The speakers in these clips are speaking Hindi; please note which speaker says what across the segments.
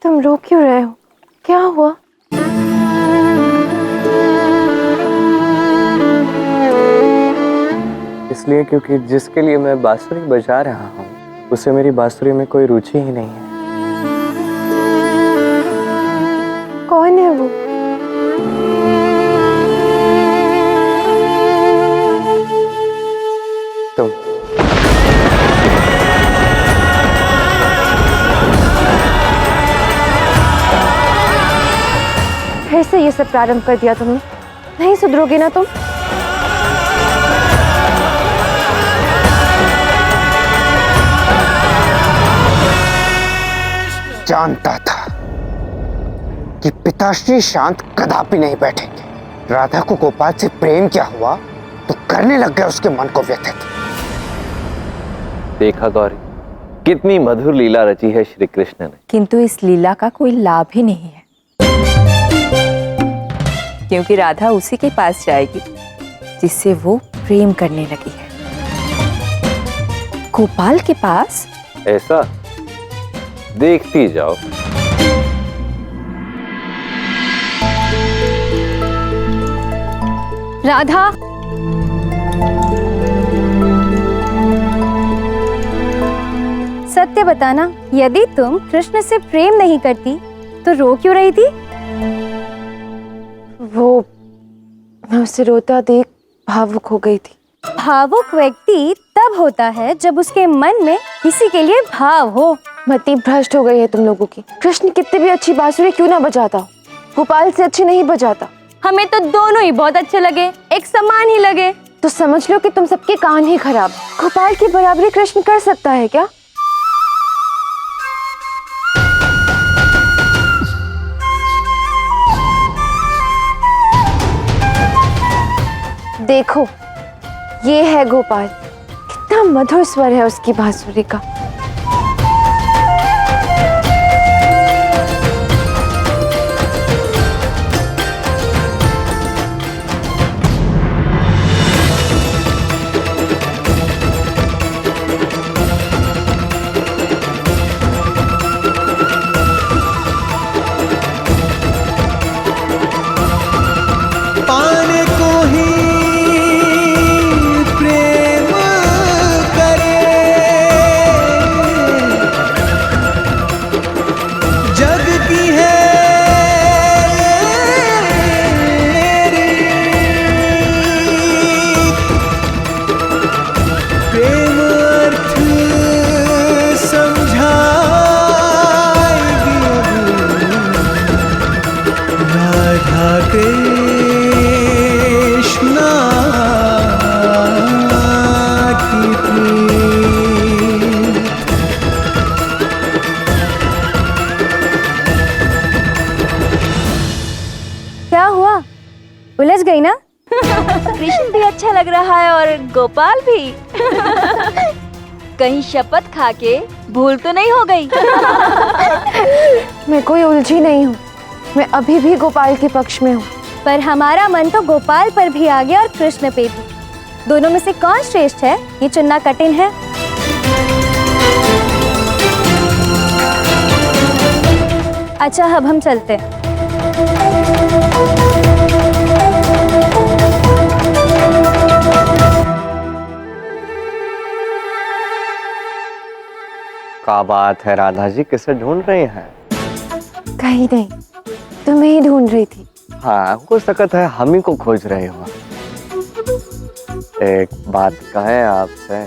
Speaker 1: तुम रो क्यों रहे हो? क्या हुआ?
Speaker 2: इसलिए क्योंकि जिसके लिए मैं बांसुरी बजा रहा हूँ उसे मेरी बांसुरी में कोई रुचि ही नहीं है।
Speaker 1: कौन है वो?
Speaker 2: तुम।
Speaker 1: फिर से ये सब प्रारंभ कर दिया तुमने। नहीं सुधरोगे ना तुम?
Speaker 3: जानता था कि पिताश्री शांत कदापि नहीं बैठेंगे। राधा को गोपाल से प्रेम क्या हुआ तो करने लग गए उसके मन को व्यथित।
Speaker 4: देखा गौरी, कितनी मधुर लीला रची है श्री कृष्ण ने।
Speaker 5: किंतु इस लीला का कोई लाभ ही नहीं है, क्योंकि राधा उसी के पास जाएगी जिससे वो प्रेम करने लगी है। गोपाल के पास?
Speaker 4: ऐसा देखती जाओ।
Speaker 1: राधा, सत्य बताना, यदि तुम कृष्ण से प्रेम नहीं करती तो रो क्यों रही थी? वो, मैं उसे रोता देख भावुक हो गई थी। भावुक व्यक्ति तब होता है जब उसके मन में किसी के लिए भाव हो। मति भ्रष्ट हो गई है तुम लोगों की। कृष्ण कितनी भी अच्छी बांसुरी क्यों ना बजाता हो, गोपाल से अच्छी नहीं बजाता। हमें तो दोनों ही बहुत अच्छे लगे, एक समान ही लगे। तो समझ लो कि तुम सबके कान ही खराब। गोपाल की बराबरी कृष्ण कर सकता है क्या? देखो, ये है गोपाल, कितना मधुर स्वर है उसकी बांसुरी का। क्या हुआ? उलझ गई ना?
Speaker 6: कृष्ण भी अच्छा लग रहा है और गोपाल भी। कहीं शपथ खा के भूल तो नहीं हो गई?
Speaker 1: मैं कोई उलझी नहीं हूँ, मैं अभी भी गोपाल के पक्ष में हूँ। पर हमारा मन तो गोपाल पर भी आ गया और कृष्ण पे भी। दोनों में से कौन श्रेष्ठ है ये चुनना कठिन है। अच्छा, अब हम चलते हैं।
Speaker 2: क्या बात है राधा जी, किसे ढूंढ रही हैं?
Speaker 1: कहीं नहीं, तुम्हें ही ढूंढ रही थी।
Speaker 2: हाँ, हो सकता है हम ही को खोज रहे हो। एक बात कहें आपसे,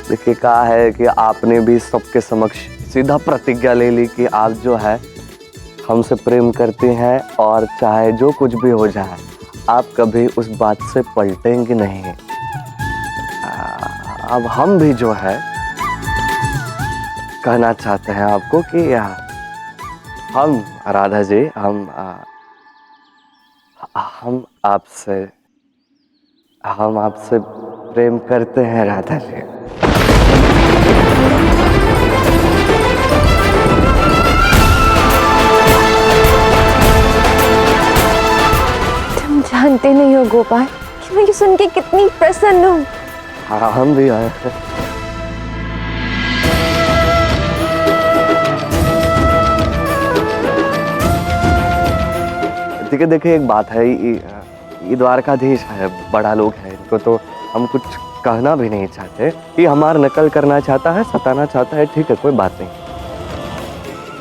Speaker 2: देखिए कहा है कि आपने भी सबके समक्ष सीधा प्रतिज्ञा ले ली कि आप जो है हमसे प्रेम करती हैं और चाहे जो कुछ भी हो जाए आप कभी उस बात से पलटेंगे नहीं। अब हम भी जो है कहना चाहते हैं आपको कि हम राधा जी हम आपसे प्रेम करते हैं राधा जी।
Speaker 1: तुम जानते नहीं हो गोपाल कि मैं ये सुन के कितनी प्रसन्न हूँ।
Speaker 2: हाँ, हम भी आए हैं। देखिए देखिए, एक बात है, ये द्वारकाधीश है, बड़ा लोग है, इनको तो हम कुछ कहना भी नहीं चाहते। ये हमारा नकल करना चाहता है, सताना चाहता है, ठीक है, कोई बात नहीं।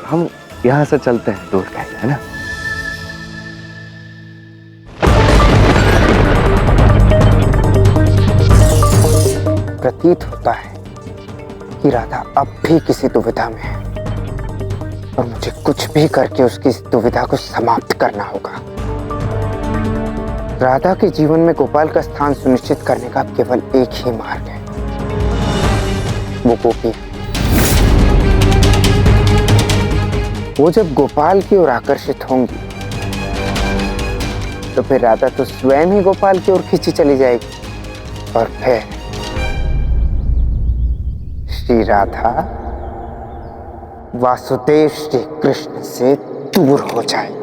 Speaker 2: हम यहाँ से चलते हैं दूर कहीं, है ना?
Speaker 3: प्रतीत होता है कि राधा अब भी किसी दुविधा में है और मुझे कुछ भी करके उसकी इस दुविधा को समाप्त करना होगा। राधा के जीवन में गोपाल का स्थान सुनिश्चित करने का केवल एक ही मार्ग है, वो गोपी। वो जब गोपाल की ओर आकर्षित होंगी तो फिर राधा तो स्वयं ही गोपाल की ओर खींची चली जाएगी और फिर श्री राधा वासुदेव श्री कृष्ण से दूर हो जाएगी।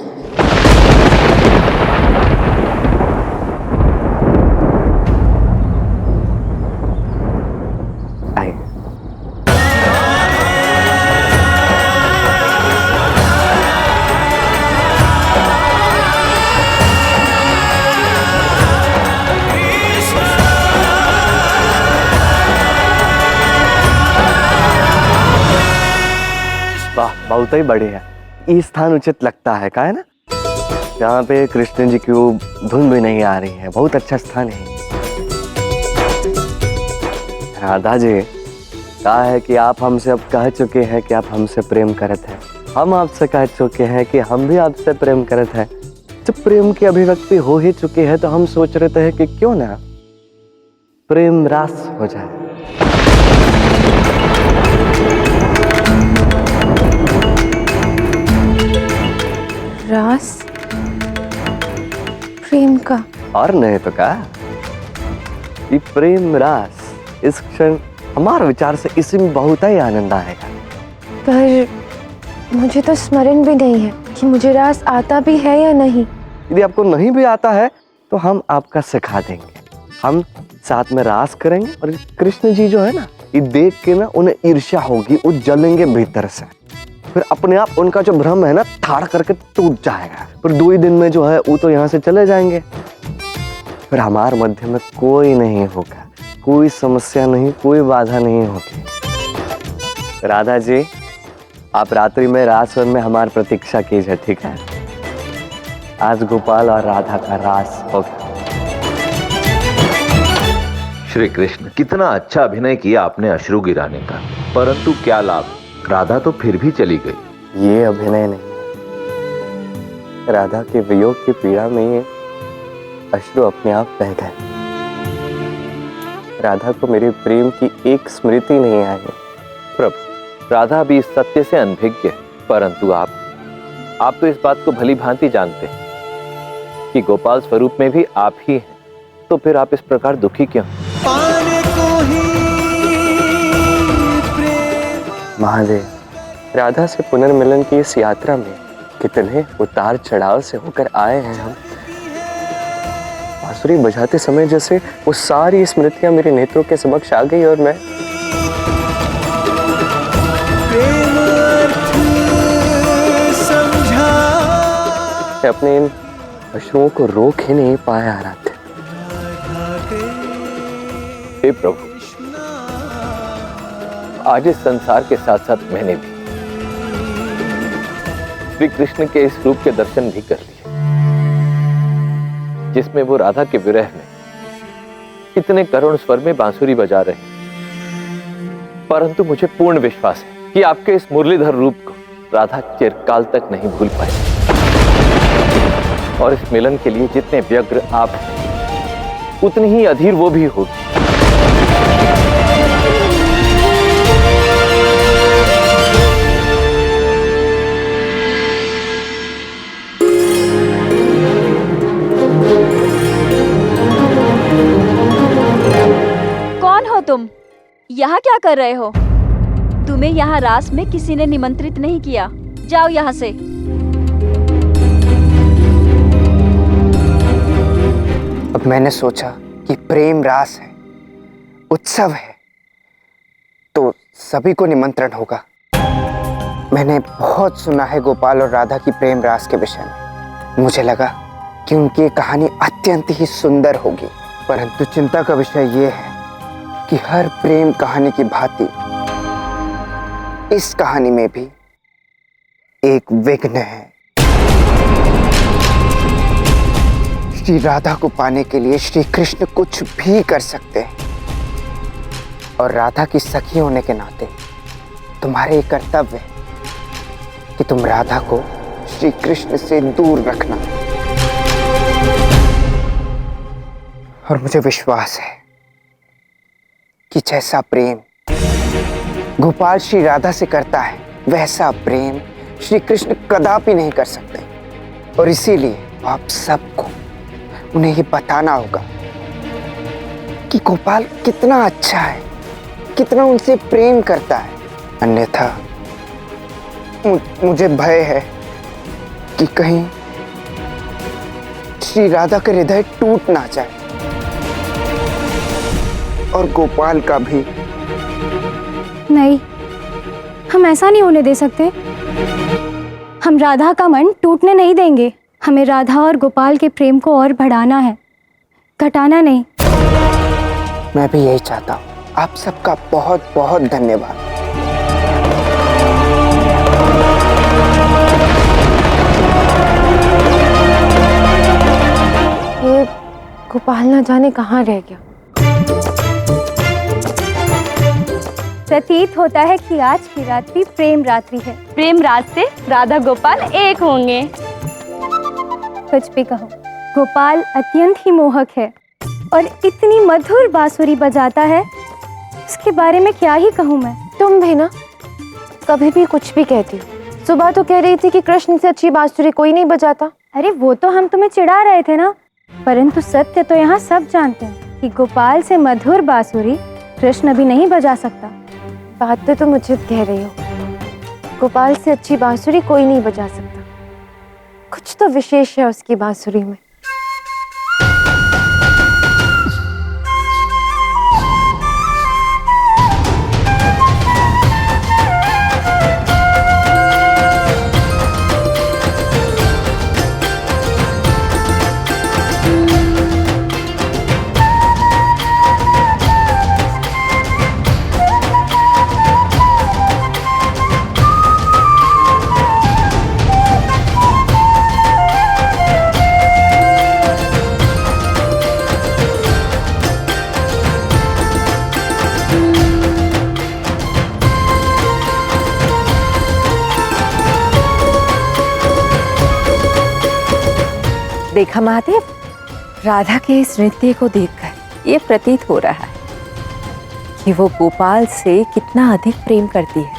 Speaker 2: वाह, बहुत ही बढ़िया। ये स्थान उचित लगता है, का है ना? यहाँ पे कृष्ण जी की धुन भी नहीं आ रही है, बहुत अच्छा स्थान है। राधा जी, कहा है कि आप हमसे अब कह चुके हैं कि आप हमसे प्रेम करते हैं, हम आपसे कह चुके हैं कि हम भी आपसे प्रेम करते हैं। जब प्रेम की अभिव्यक्ति हो ही चुकी है तो हम सोच रहे थे कि क्यों ना प्रेम रास हो जाए।
Speaker 1: रास प्रेम का?
Speaker 2: और नहीं तो क्या, ये प्रेम रास इस क्षण हमारे विचार से इसी में बहुत ही आनंद आएगा।
Speaker 1: पर मुझे तो स्मरण भी नहीं है कि मुझे रास आता भी है या नहीं।
Speaker 2: यदि आपको नहीं भी आता है तो हम आपका सिखा देंगे, हम साथ में रास करेंगे। और कृष्ण जी जो है ना, ये देख के ना उन्हें ईर्ष्या होगी, वो जलेंगे भीतर से, फिर अपने आप उनका जो भ्रम है ना ठाड़ करके टूट जाएगा। फिर 2 ही दिन में जो है वो तो यहाँ से चले जाएंगे, फिर हमारे मध्य में कोई नहीं होगा, कोई समस्या नहीं, कोई बाधा नहीं होगी। राधा जी, आप रात्रि में रासवन में हमारी प्रतीक्षा कीजिए, ठीक है? आज गोपाल और राधा का रास होगा।
Speaker 4: श्री कृष्ण, कितना अच्छा अभिनय किया आपने अश्रु गिराने का, परंतु क्या लाभ, राधा तो फिर भी चली गई।
Speaker 2: ये अभिनय नहीं है, राधा के वियोग की पीड़ा में ये अश्रु अपने आप बह गए। राधा को मेरे प्रेम की एक स्मृति नहीं आई है।
Speaker 4: प्रभु, राधा भी इस सत्य से अनभिज्ञ है, परंतु आप तो इस बात को भली भांति जानते हैं कि गोपाल स्वरूप में भी आप ही हैं, तो फिर आप इस प्रकार दुखी क्यों?
Speaker 2: महादेव, राधा से पुनर्मिलन की इस यात्रा में कितने उतार चढ़ाव से होकर आए हैं हम। बांसुरी बजाते समय जैसे वो सारी स्मृतियां मेरे नेत्रों के समक्ष आ गई और मैं अपने इन अश्रुओं को रोक ही नहीं पाया। रात
Speaker 4: हे प्रभु, आज इस संसार के साथ साथ मैंने भी श्री कृष्ण के इस रूप के दर्शन भी कर लिए, जिसमें वो राधा के विरह में इतने करुण स्वर में बांसुरी बजा रहे हैं। परंतु मुझे पूर्ण विश्वास है कि आपके इस मुरलीधर रूप को राधा चिरकाल तक नहीं भूल पाए, और इस मिलन के लिए जितने व्यग्र आप हैं, उतनी ही अधीर वो भी होगी।
Speaker 6: कौन हो तुम? यहाँ क्या कर रहे हो? तुम्हें यहाँ रास में किसी ने निमंत्रित नहीं किया, जाओ यहाँ से।
Speaker 3: अब मैंने सोचा कि प्रेम रास है, उत्सव है, तो सभी को निमंत्रण होगा। मैंने बहुत सुना है गोपाल और राधा की प्रेम रास के विषय में। मुझे लगा कि उनकी ये कहानी अत्यंत ही सुंदर होगी। परंतु चिंता का विषय ये है कि हर प्रेम कहानी की भांति इस कहानी में भी एक विघ्न है। श्री राधा को पाने के लिए श्री कृष्ण कुछ भी कर सकते हैं, और राधा की सखी होने के नाते तुम्हारे कर्तव्य है कि तुम राधा को श्री कृष्ण से दूर रखना। और मुझे विश्वास है कि जैसा प्रेम गोपाल श्री राधा से करता है, वैसा प्रेम श्री कृष्ण कदापि नहीं कर सकते। और इसीलिए आप सबको उन्हें ये बताना होगा कि गोपाल कितना अच्छा है, कितना उनसे प्रेम करता है। अन्यथा मुझे भय है कि कहीं श्री राधा का हृदय टूट ना जाए, और गोपाल का भी।
Speaker 1: नहीं, हम ऐसा नहीं होने दे सकते। हम राधा का मन टूटने नहीं देंगे। हमें राधा और गोपाल के प्रेम को और बढ़ाना है, घटाना नहीं।
Speaker 3: मैं भी यही चाहता हूँ। आप सबका बहुत बहुत धन्यवाद।
Speaker 1: ये गोपाल न जाने कहाँ रह गया। प्रतीत होता है कि आज की रात भी प्रेम रात्रि है। प्रेम रात से राधा गोपाल एक होंगे। कुछ भी कहो, गोपाल अत्यंत ही मोहक है और इतनी मधुर बांसुरी बजाता है, उसके बारे में क्या ही कहूँ मैं। तुम भी ना कभी भी कुछ भी कहती हो। सुबह तो कह रही थी कि कृष्ण से अच्छी बांसुरी कोई नहीं बजाता। अरे वो तो हम तुम्हें चिढ़ा रहे थे ना, परंतु सत्य तो यहाँ सब जानते हैं कि गोपाल से मधुर बांसुरी कृष्ण भी नहीं बजा सकता। बात तो मुझे कह रही हो, गोपाल से अच्छी बांसुरी कोई नहीं बजा सकता। कुछ तो विशेष है उसकी बांसुरी में।
Speaker 5: देखा महादेव, राधा के इस नृत्य को देखकर ये प्रतीत हो रहा है कि वो गोपाल से कितना अधिक प्रेम करती है।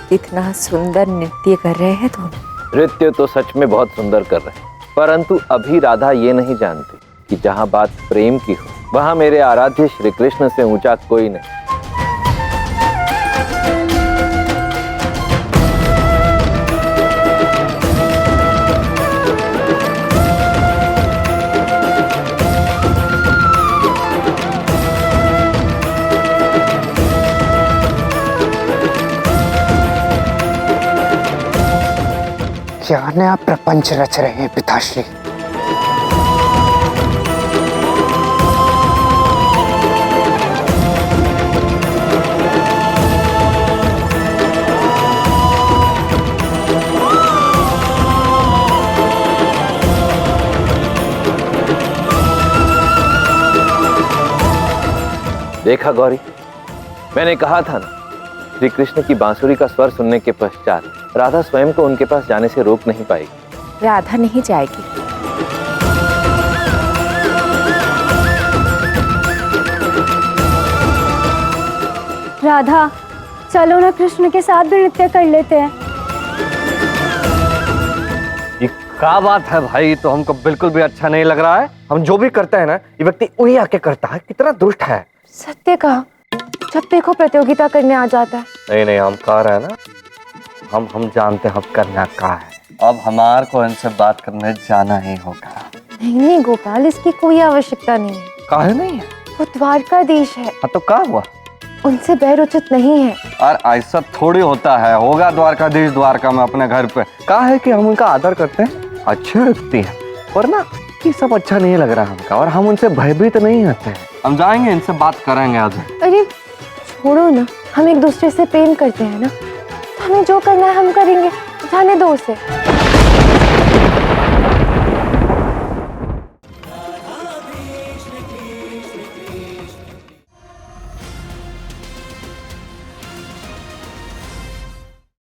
Speaker 5: कितना सुंदर नृत्य कर रहे हैं तुम।
Speaker 4: नृत्य तो सच में बहुत सुंदर कर रहे हैं, परंतु अभी राधा ये नहीं जानती कि जहाँ बात प्रेम की हो, वहाँ मेरे आराध्य श्री कृष्ण से ऊंचा कोई नहीं।
Speaker 3: क्या नया प्रपंच रच रहे हैं पिताश्री।
Speaker 4: देखा गौरी, मैंने कहा था ना, श्री कृष्ण की बांसुरी का स्वर सुनने के पश्चात राधा स्वयं को उनके पास जाने से रोक नहीं पाएगी।
Speaker 5: राधा नहीं जाएगी।
Speaker 1: राधा, चलो ना कृष्ण के साथ भी नृत्य कर लेते हैं।
Speaker 2: ये क्या बात है भाई, तो हमको बिल्कुल भी अच्छा नहीं लग रहा है। हम जो भी करते हैं ना, ये व्यक्ति उन्हीं आके करता है। कितना दुष्ट है।
Speaker 1: सत्य कहा, जब देखो प्रतियोगिता करने आ जाता है।
Speaker 2: नहीं नहीं, हम कह रहे हैं ना, हम जानते हैं हम करना क्या है। अब हमार को इनसे बात करने जाना ही होगा।
Speaker 1: नहीं गोपाल, इसकी कोई आवश्यकता नहीं है।
Speaker 2: काहे नहीं है?
Speaker 1: वो द्वारकाधीश है।
Speaker 2: हाँ तो क्या हुआ?
Speaker 1: उनसे बैर उचित नहीं है।
Speaker 2: और ऐसा थोड़ी होता है, होगा द्वारकाधीश द्वारका में अपने घर पे। कहा है कि हम उनका आदर करते हैं, अच्छे व्यक्ति हैं, पर ना ये सब अच्छा नहीं लग रहा हमका, और हम उनसे भयभीत नहीं होते हैं। हम जाएंगे, इनसे बात करेंगे आज।
Speaker 1: अरे छोड़ो ना, हम एक दूसरे से प्रेम करते हैं ना, तो हमें जो करना है हम करेंगे, जाने दो उसे।